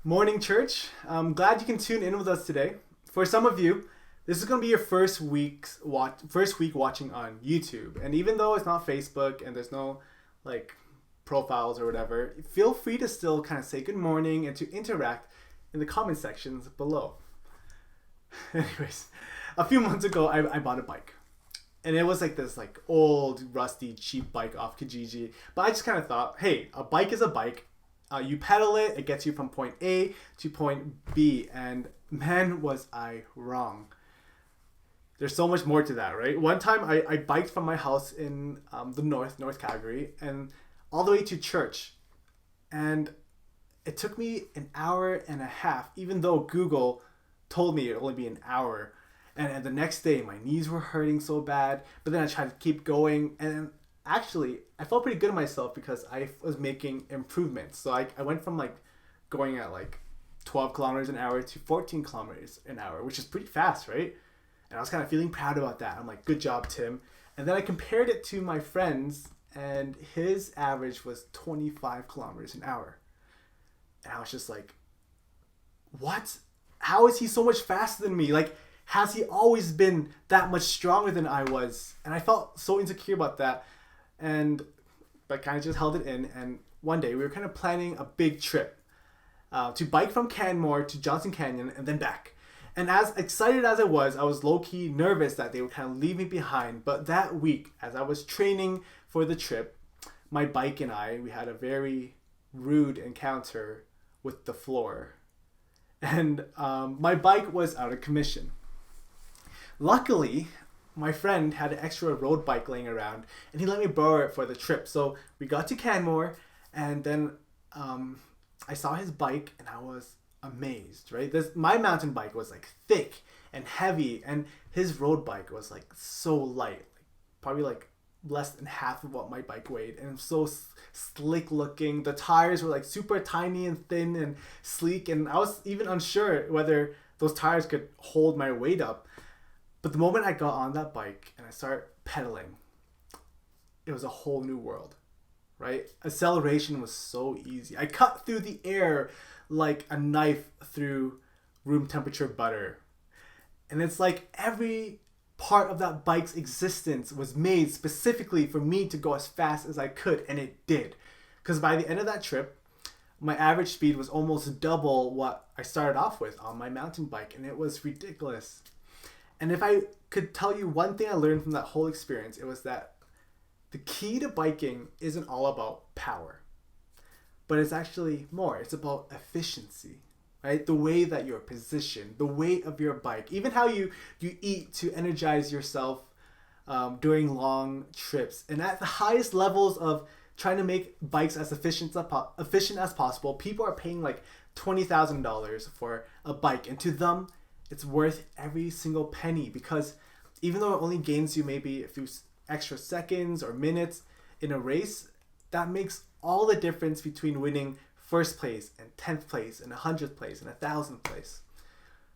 Morning, church. I'm glad you can tune in with us today. For some of you, this is going to be your first week watching on YouTube. And even though it's not Facebook and there's no like profiles or whatever, feel free to still kind of say good morning and to interact in the comment sections below. Anyways, a few months ago, I bought a bike. And it was like this like old, rusty, cheap bike off Kijiji. But I just kind of thought, hey, a bike is a bike. You pedal it, it gets you from point A to point B. And man, was I wrong. There's so much more to that, right? One time I biked from my house in the North Calgary, and all the way to church. And it took me an hour and a half, even though Google told me it would only be an hour. And the next day, my knees were hurting so bad. But then I tried to keep going. And actually, I felt pretty good in myself because I was making improvements. So I went from like going at like 12 kilometers an hour to 14 kilometers an hour, which is pretty fast, right? And I was kind of feeling proud about that. I'm like, good job, Tim. And then I compared it to my friends, and his average was 25 kilometers an hour. And I was just like, what? How is he so much faster than me? Like, has he always been that much stronger than I was? And I felt so insecure about that. But kind of just held it in. And one day we were kind of planning a big trip to bike from Canmore to Johnson Canyon and then back. And as excited as I was low-key nervous that they would kind of leave me behind. But that week, as I was training for the trip, my bike and we had a very rude encounter with the floor. And my bike was out of commission. Luckily, my friend had an extra road bike laying around, and he let me borrow it for the trip. So we got to Canmore, and then I saw his bike, and I was amazed, right? My mountain bike was like thick and heavy, and his road bike was like so light, probably like less than half of what my bike weighed, and so slick looking. The tires were like super tiny and thin and sleek, and I was even unsure whether those tires could hold my weight up. But the moment I got on that bike and I started pedaling, it was a whole new world, right? Acceleration was so easy. I cut through the air like a knife through room temperature butter. And it's like every part of that bike's existence was made specifically for me to go as fast as I could, and it did. Because by the end of that trip, my average speed was almost double what I started off with on my mountain bike, and it was ridiculous. And if I could tell you one thing I learned from that whole experience, it was that the key to biking isn't all about power, but it's actually more. It's about efficiency, right? The way that you're positioned, the weight of your bike, even how you eat to energize yourself during long trips. And at the highest levels of trying to make bikes as efficient as possible, people are paying like $20,000 for a bike. And to them, it's worth every single penny, because even though it only gains you maybe a few extra seconds or minutes in a race, that makes all the difference between winning first place and 10th place and 100th place and 1,000th place.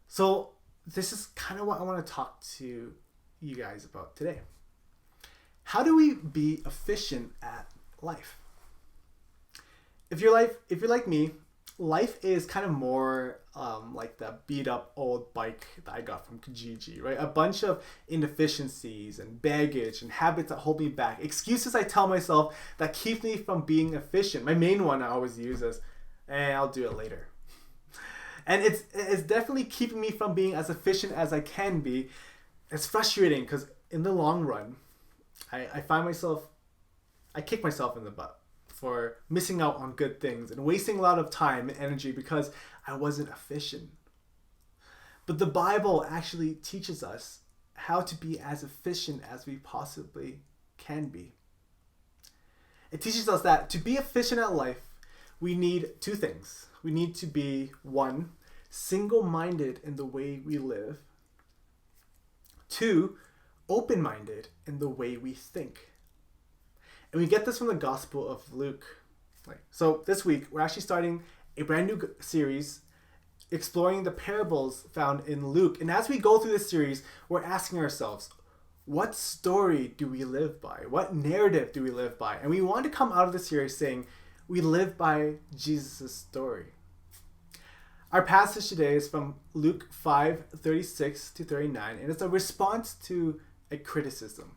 So this is kind of what I want to talk to you guys about today. How do we be efficient at life? If you're like me, life is kind of more like the beat up old bike that I got from Kijiji, right? A bunch of inefficiencies and baggage and habits that hold me back. Excuses I tell myself that keep me from being efficient. My main one I always use is, I'll do it later. And it's definitely keeping me from being as efficient as I can be. It's frustrating because in the long run, I kick myself in the butt for missing out on good things and wasting a lot of time and energy because I wasn't efficient. But the Bible actually teaches us how to be as efficient as we possibly can be. It teaches us that to be efficient at life, we need two things. We need to be, one, single-minded in the way we live. Two, open-minded in the way we think. And we get this from the Gospel of Luke. So this week, we're actually starting a brand new series exploring the parables found in Luke. And as we go through this series, we're asking ourselves, what story do we live by? What narrative do we live by? And we want to come out of the series saying, we live by Jesus' story. Our passage today is from Luke 5:36 to 39, and it's a response to a criticism.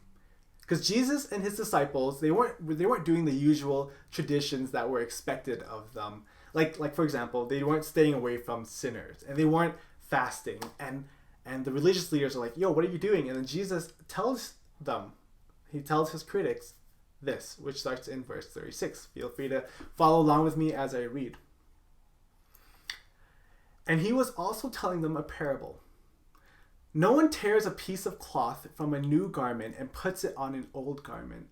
Because Jesus and his disciples, they weren't doing the usual traditions that were expected of them. Like for example, they weren't staying away from sinners, and they weren't fasting, and the religious leaders are like, "Yo, what are you doing?" And then Jesus tells them, he tells his critics this, which starts in verse 36. Feel free to follow along with me as I read. And he was also telling them a parable. No one tears a piece of cloth from a new garment and puts it on an old garment.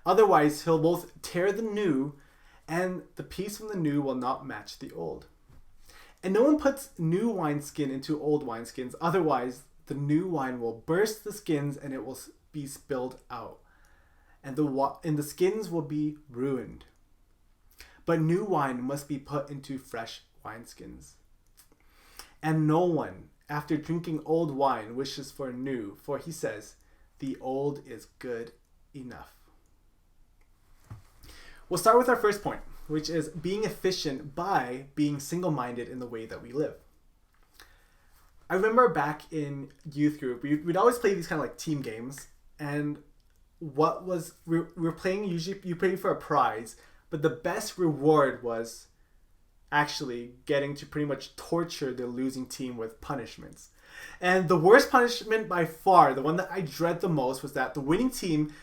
Otherwise, he'll both tear the new, and the piece from the new will not match the old. And no one puts new wineskin into old wineskins. Otherwise, the new wine will burst the skins and it will be spilled out. And the skins will be ruined. But new wine must be put into fresh wineskins. And no one, after drinking old wine, wishes for new, for he says, the old is good enough. We'll start with our first point, which is being efficient by being single-minded in the way that we live. I remember back in youth group, we'd always play these kind of like team games, and we were playing, usually you play for a prize, but the best reward was actually getting to pretty much torture the losing team with punishments. And the worst punishment by far, the one that I dread the most, was that the winning team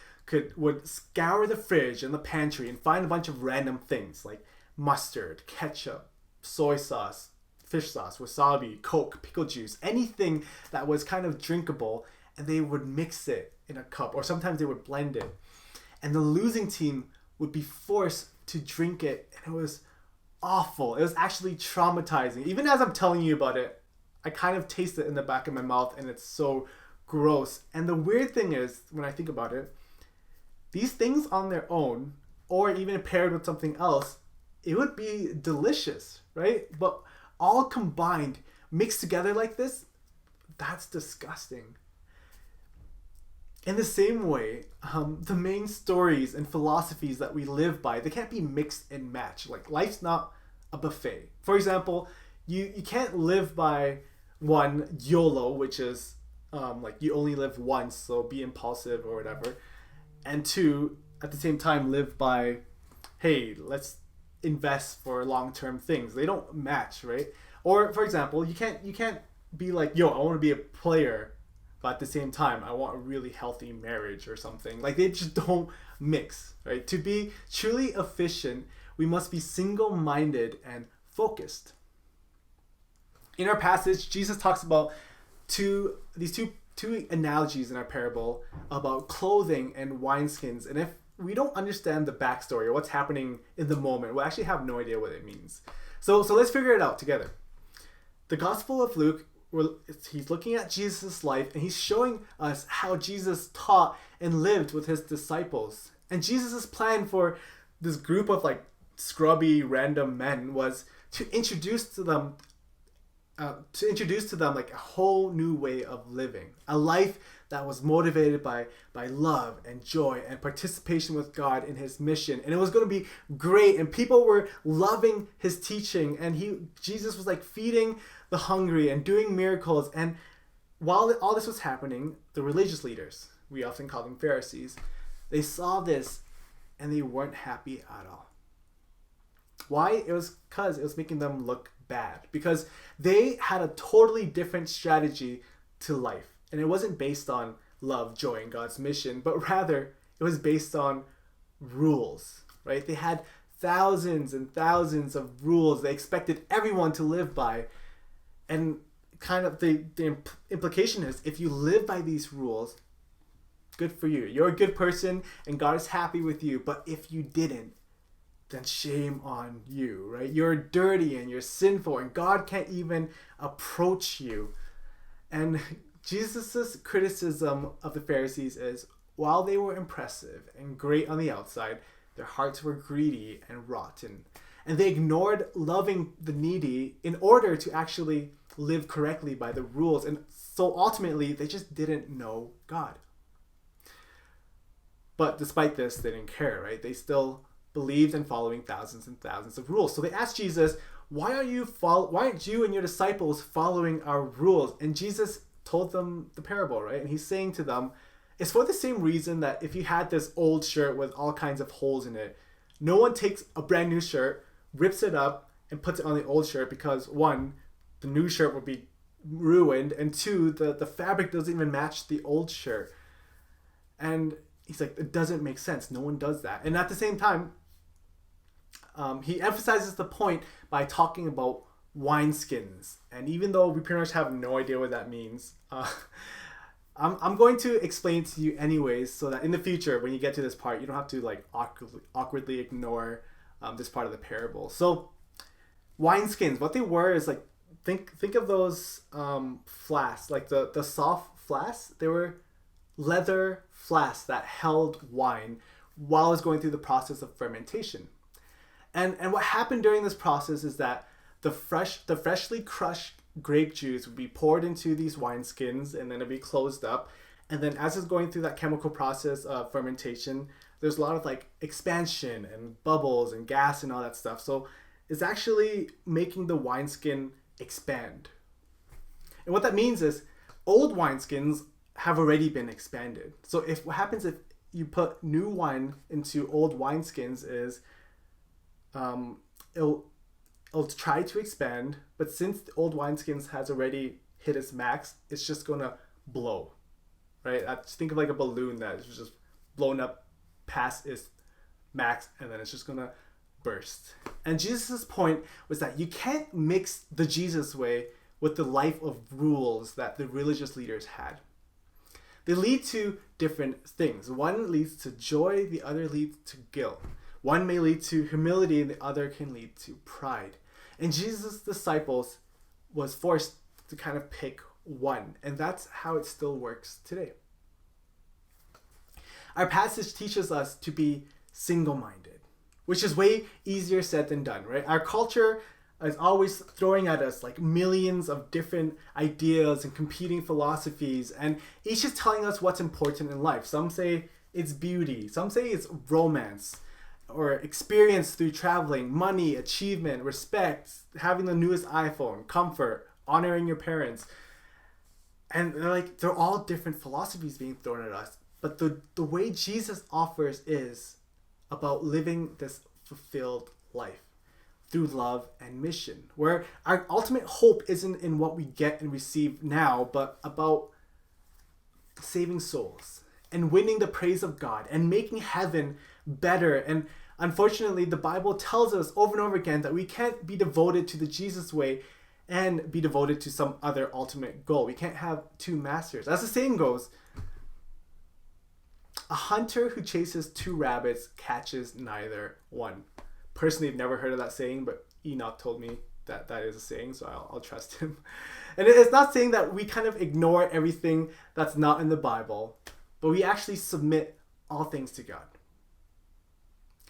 would scour the fridge and the pantry and find a bunch of random things like mustard, ketchup, soy sauce, fish sauce, wasabi, Coke, pickle juice, anything that was kind of drinkable, and they would mix it in a cup, or sometimes they would blend it. And the losing team would be forced to drink it, and it was awful. It was actually traumatizing. Even as I'm telling you about it, I kind of taste it in the back of my mouth, and it's so gross. And the weird thing is, when I think about it, these things on their own, or even paired with something else, it would be delicious, right? But all combined, mixed together like this, that's disgusting. In the same way, the main stories and philosophies that we live by, they can't be mixed and matched. Like, life's not a buffet. For example, you can't live by one, YOLO, which is like you only live once, so be impulsive or whatever. And two, at the same time, live by, hey, let's invest for long-term things. They don't match, right? Or for example, you can't be like, yo, I want to be a player, but at the same time, I want a really healthy marriage or something. Like, they just don't mix, right? To be truly efficient, we must be single-minded and focused. In our passage, Jesus talks about these two analogies in our parable about clothing and wineskins. And if we don't understand the backstory or what's happening in the moment, we'll actually have no idea what it means. So let's figure it out together. The Gospel of Luke, he's looking at Jesus' life, and he's showing us how Jesus taught and lived with his disciples. And Jesus' plan for this group of like scrubby random men was to introduce to them like a whole new way of living, a life that was motivated by love and joy and participation with God in his mission. And it was going to be great, and people were loving his teaching, and Jesus was like feeding the hungry and doing miracles. And while all this was happening, the religious leaders, we often call them Pharisees, they saw this and they weren't happy at all. Why? It was because it was making them look bad, because they had a totally different strategy to life. And it wasn't based on love, joy, and God's mission, but rather it was based on rules, right? They had thousands and thousands of rules they expected everyone to live by. And kind of the implication is, if you live by these rules, good for you. You're a good person and God is happy with you. But if you didn't, then shame on you, right? You're dirty and you're sinful, and God can't even approach you. And Jesus' criticism of the Pharisees is, while they were impressive and great on the outside, their hearts were greedy and rotten. And they ignored loving the needy in order to actually live correctly by the rules. And so ultimately, they just didn't know God. But despite this, they didn't care, right? They still believed in following thousands and thousands of rules. So they asked Jesus, why aren't you and your disciples following our rules? And Jesus told them the parable, right? And he's saying to them, it's for the same reason that if you had this old shirt with all kinds of holes in it, no one takes a brand new shirt, rips it up, and puts it on the old shirt because one, the new shirt would be ruined, and two, the fabric doesn't even match the old shirt. And he's like, it doesn't make sense. No one does that. And at the same time, he emphasizes the point by talking about wineskins. And even though we pretty much have no idea what that means, I'm going to explain to you anyways, so that in the future, when you get to this part, you don't have to like awkwardly ignore this part of the parable. So, wineskins, what they were is like, think of those flasks, like the soft flasks. They were leather flasks that held wine while it was going through the process of fermentation. And what happened during this process is that the freshly crushed grape juice would be poured into these wineskins, and then it'd be closed up. And then as it's going through that chemical process of fermentation, there's a lot of like expansion and bubbles and gas and all that stuff. So it's actually making the wineskin expand. And what that means is old wineskins have already been expanded. So what happens if you put new wine into old wineskins is it'll try to expand, but since the old wineskins has already hit its max, it's just gonna blow, right? Just think of like a balloon that is just blown up past its max, and then it's just gonna burst. And Jesus' point was that you can't mix the Jesus way with the life of rules that the religious leaders had. They lead to different things. One leads to joy, the other leads to guilt. One may lead to humility, and the other can lead to pride. And Jesus' disciples was forced to kind of pick one. And that's how it still works today. Our passage teaches us to be single-minded, which is way easier said than done, right? Our culture is always throwing at us like millions of different ideas and competing philosophies, and each is telling us what's important in life. Some say it's beauty, some say it's romance, or experience through traveling, money, achievement, respect, having the newest iPhone, comfort, honoring your parents. And they're all different philosophies being thrown at us. But the way Jesus offers is about living this fulfilled life through love and mission, where our ultimate hope isn't in what we get and receive now, but about saving souls and winning the praise of God and making heaven better. And unfortunately, the Bible tells us over and over again that we can't be devoted to the Jesus way and be devoted to some other ultimate goal. We can't have two masters. As the saying goes, a hunter who chases two rabbits catches neither one. Personally, I've never heard of that saying, but Enoch told me that is a saying, so I'll trust him. And it's not saying that we kind of ignore everything that's not in the Bible, but we actually submit all things to God.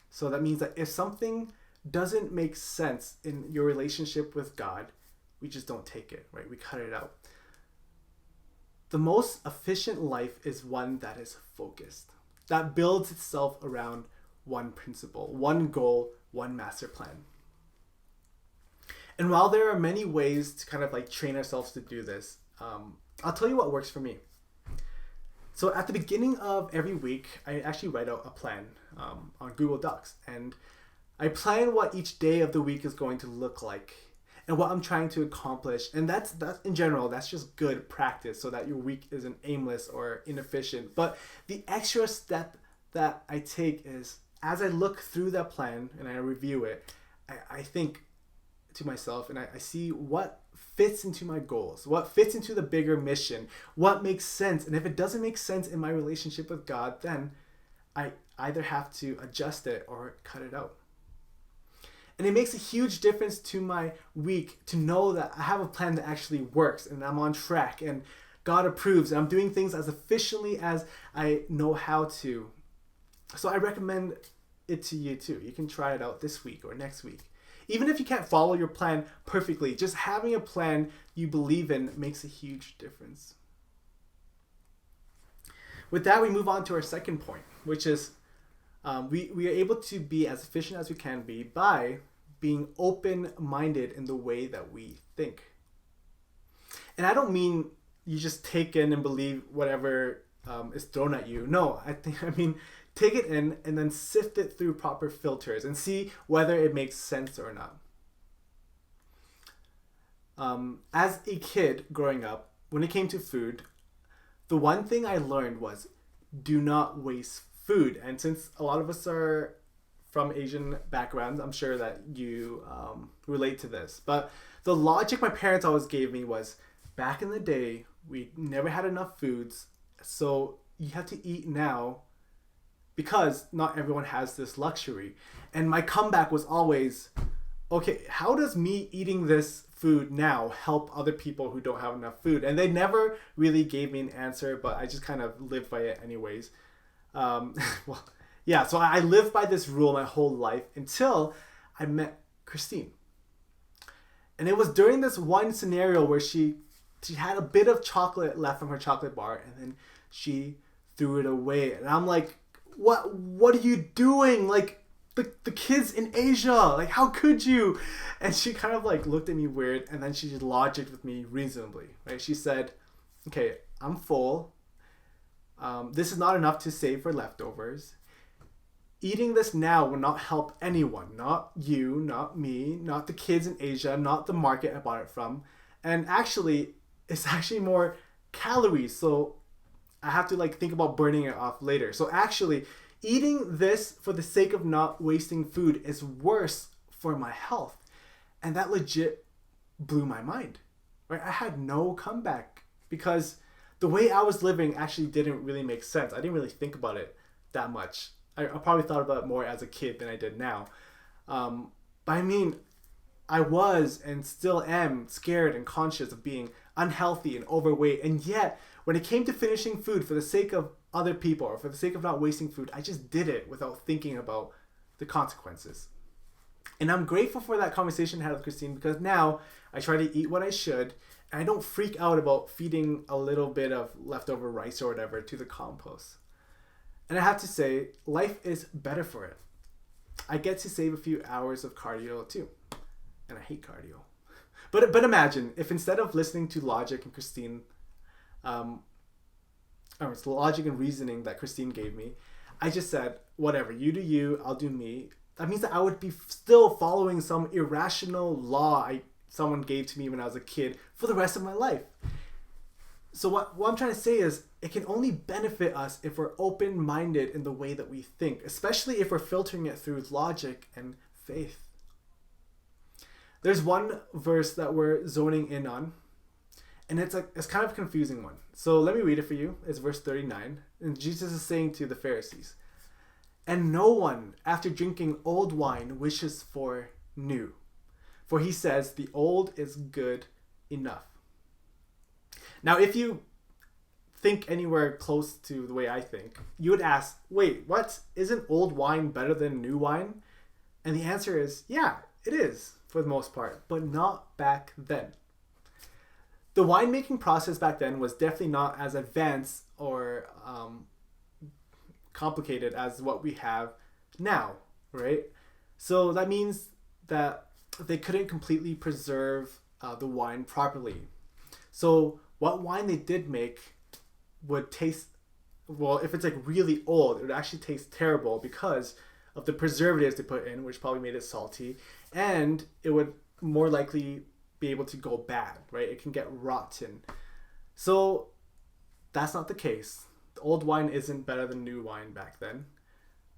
So that means that if something doesn't make sense in your relationship with God, we just don't take it, right? We cut it out. The most efficient life is one that is focused, that builds itself around one principle, one goal, one master plan. And while there are many ways to kind of like train ourselves to do this, I'll tell you what works for me. So at the beginning of every week, I actually write out a plan on Google Docs, and I plan what each day of the week is going to look like and what I'm trying to accomplish. And that's in general, that's just good practice so that your week isn't aimless or inefficient. But the extra step that I take is as I look through that plan and I review it, I think to myself and I see what fits into my goals, what fits into the bigger mission, what makes sense. And if it doesn't make sense in my relationship with God, then I either have to adjust it or cut it out. And it makes a huge difference to my week to know that I have a plan that actually works and I'm on track and God approves and I'm doing things as efficiently as I know how to. So I recommend it to you too. You can try it out this week or next week. Even if you can't follow your plan perfectly, just having a plan you believe in makes a huge difference. With that, we move on to our second point, which is we are able to be as efficient as we can be by being open-minded in the way that we think. And I don't mean you just take in and believe whatever is thrown at you. No, I mean take it in and then sift it through proper filters and see whether it makes sense or not. As a kid growing up, when it came to food, the one thing I learned was do not waste food. And since a lot of us are from Asian backgrounds, I'm sure that you relate to this. But the logic my parents always gave me was, back in the day, we never had enough foods, so you have to eat now because not everyone has this luxury. And my comeback was always, okay, how does me eating this food now help other people who don't have enough food? And they never really gave me an answer, but I just kind of lived by it anyways. Well, yeah, so I lived by this rule my whole life until I met Christine. And it was during this one scenario where she had a bit of chocolate left from her chocolate bar, and then she threw it away. And I'm like, what are you doing? Like, the kids in Asia, like, how could you? And she kind of like looked at me weird, and then she just logicked with me reasonably, right? She said, okay, I'm full. This is not enough to save for leftovers. Eating this now will not help anyone, not you, not me, not the kids in Asia, not the market I bought it from. And actually, it's actually more calories, so I have to like think about burning it off later. So actually, eating this for the sake of not wasting food is worse for my health. And that legit blew my mind, right? I had no comeback because the way I was living actually didn't really make sense. I didn't really think about it that much. I probably thought about it more as a kid than I did now. But I mean, I was and still am scared and conscious of being unhealthy and overweight. And yet, when it came to finishing food for the sake of other people or for the sake of not wasting food, I just did it without thinking about the consequences. And I'm grateful for that conversation I had with Christine, because now I try to eat what I should, and I don't freak out about feeding a little bit of leftover rice or whatever to the compost. And I have to say, life is better for it. I get to save a few hours of cardio too. And I hate cardio. But imagine if instead of listening to logic and Christine, or it's logic and reasoning that Christine gave me, I just said, whatever, you do you, I'll do me. That means that I would be still following some irrational law someone gave to me when I was a kid for the rest of my life. So what I'm trying to say is, it can only benefit us if we're open-minded in the way that we think, especially if we're filtering it through logic and faith. There's one verse that we're zoning in on, and it's kind of a confusing one. So let me read it for you. It's verse 39. And Jesus is saying to the Pharisees, "And no one, after drinking old wine, wishes for new. For he says, the old is good enough." Now, if you think anywhere close to the way I think, you would ask, wait, what? Isn't old wine better than new wine? And the answer is, yeah, it is for the most part, but not back then. The winemaking process back then was definitely not as advanced or complicated as what we have now, right? So that means that they couldn't completely preserve the wine properly. So what wine they did make would taste, well, if it's like really old, it would actually taste terrible because of the preservatives they put in, which probably made it salty, and it would more likely be able to go bad, right? It can get rotten. So that's not the case. The old wine isn't better than new wine back then.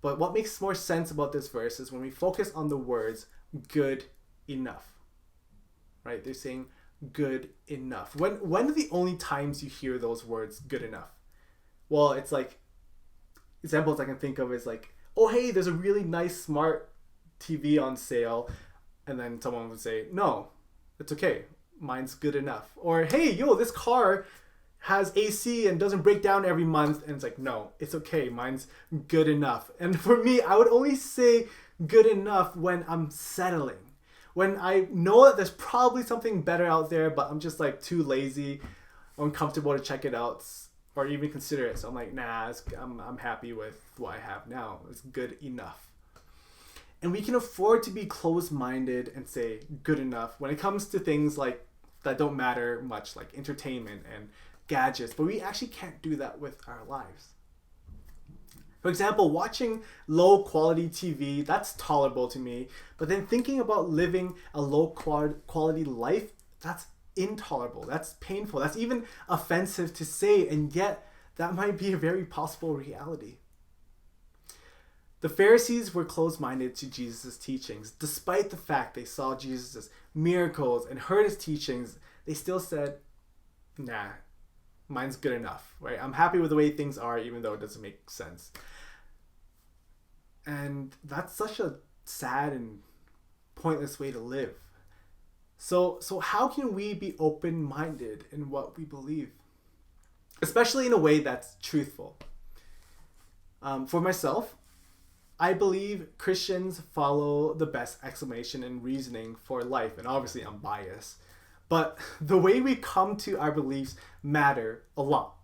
But what makes more sense about this verse is when we focus on the words good enough, right? They're saying good enough. When are the only times you hear those words good enough? Well, it's like, examples I can think of is like, oh, hey, there's a really nice smart TV on sale. And then someone would say, no, it's okay. Mine's good enough. Or, hey, yo, this car has AC and doesn't break down every month. And it's like, no, it's okay. Mine's good enough. And for me, I would only say good enough when I'm settling. When I know that there's probably something better out there, but I'm just like too lazy or uncomfortable to check it out or even consider it. So I'm like, nah, I'm happy with what I have now. It's good enough. And we can afford to be closed-minded and say good enough when it comes to things like that don't matter much, like entertainment and gadgets, but we actually can't do that with our lives. For example, watching low quality TV, that's tolerable to me, but then thinking about living a low quality life, that's intolerable, that's painful, that's even offensive to say, and yet that might be a very possible reality. The Pharisees were closed-minded to Jesus' teachings. Despite the fact they saw Jesus' miracles and heard his teachings, they still said, nah, mine's good enough, right? I'm happy with the way things are, even though it doesn't make sense. And that's such a sad and pointless way to live. So how can we be open-minded in what we believe? Especially in a way that's truthful. For myself, I believe Christians follow the best explanation and reasoning for life, and obviously I'm biased, but the way we come to our beliefs matter a lot.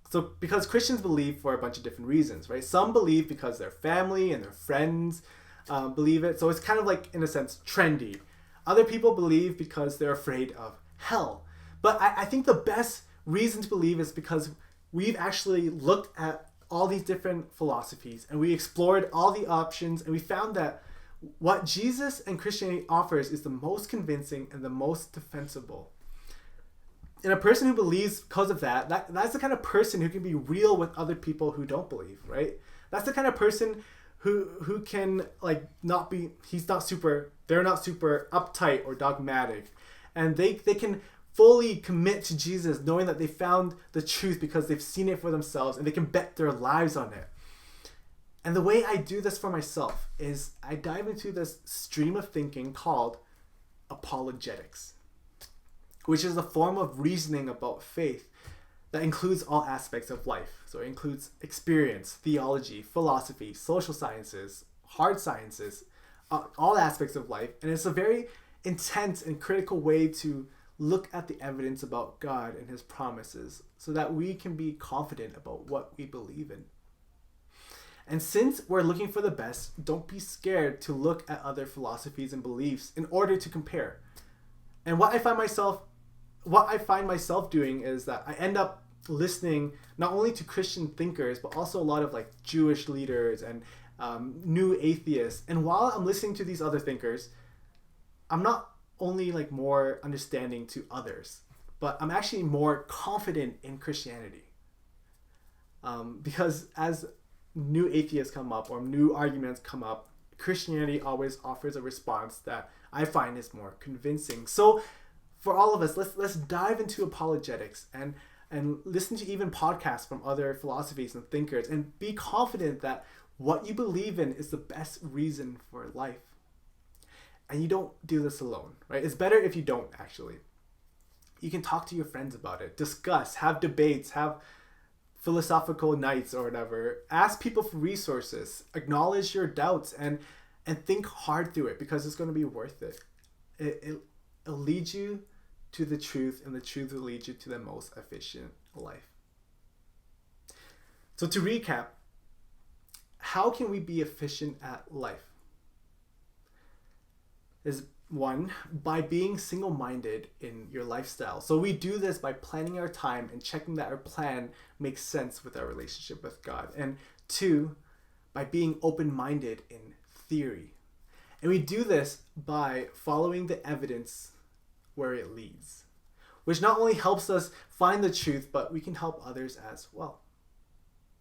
So because Christians believe for a bunch of different reasons, right? Some believe because their family and their friends believe it, so it's kind of like, in a sense, trendy. Other people believe because they're afraid of hell. But I think the best reason to believe is because we've actually looked at all these different philosophies and we explored all the options, and we found that what Jesus and Christianity offers is the most convincing and the most defensible. And a person who believes because of that's the kind of person who can be real with other people who don't believe, right? That's the kind of person who can like they're not super uptight or dogmatic, and they can fully commit to Jesus, knowing that they found the truth because they've seen it for themselves and they can bet their lives on it. And the way I do this for myself is I dive into this stream of thinking called apologetics, which is a form of reasoning about faith that includes all aspects of life. So it includes experience, theology, philosophy, social sciences, hard sciences, all aspects of life. And it's a very intense and critical way to look at the evidence about God and his promises so that we can be confident about what we believe in. And since we're looking for the best, don't be scared to look at other philosophies and beliefs in order to compare. And what I find myself doing is that I end up listening not only to Christian thinkers, but also a lot of like Jewish leaders and new atheists. And while I'm listening to these other thinkers, I'm not only like more understanding to others, but I'm actually more confident in Christianity. Because as new atheists come up or new arguments come up, Christianity always offers a response that I find is more convincing. So for all of us, let's dive into apologetics and listen to even podcasts from other philosophies and thinkers and be confident that what you believe in is the best reason for life. And you don't do this alone, right? It's better if you don't, actually. You can talk to your friends about it, discuss, have debates, have philosophical nights or whatever. Ask people for resources, acknowledge your doubts, and think hard through it, because it's going to be worth it. It'll lead you to the truth, and the truth will lead you to the most efficient life. So to recap, how can we be efficient at life? Is one, by being single-minded in your lifestyle. So we do this by planning our time and checking that our plan makes sense with our relationship with God. And two, by being open-minded in theory. And we do this by following the evidence where it leads, which not only helps us find the truth, but we can help others as well.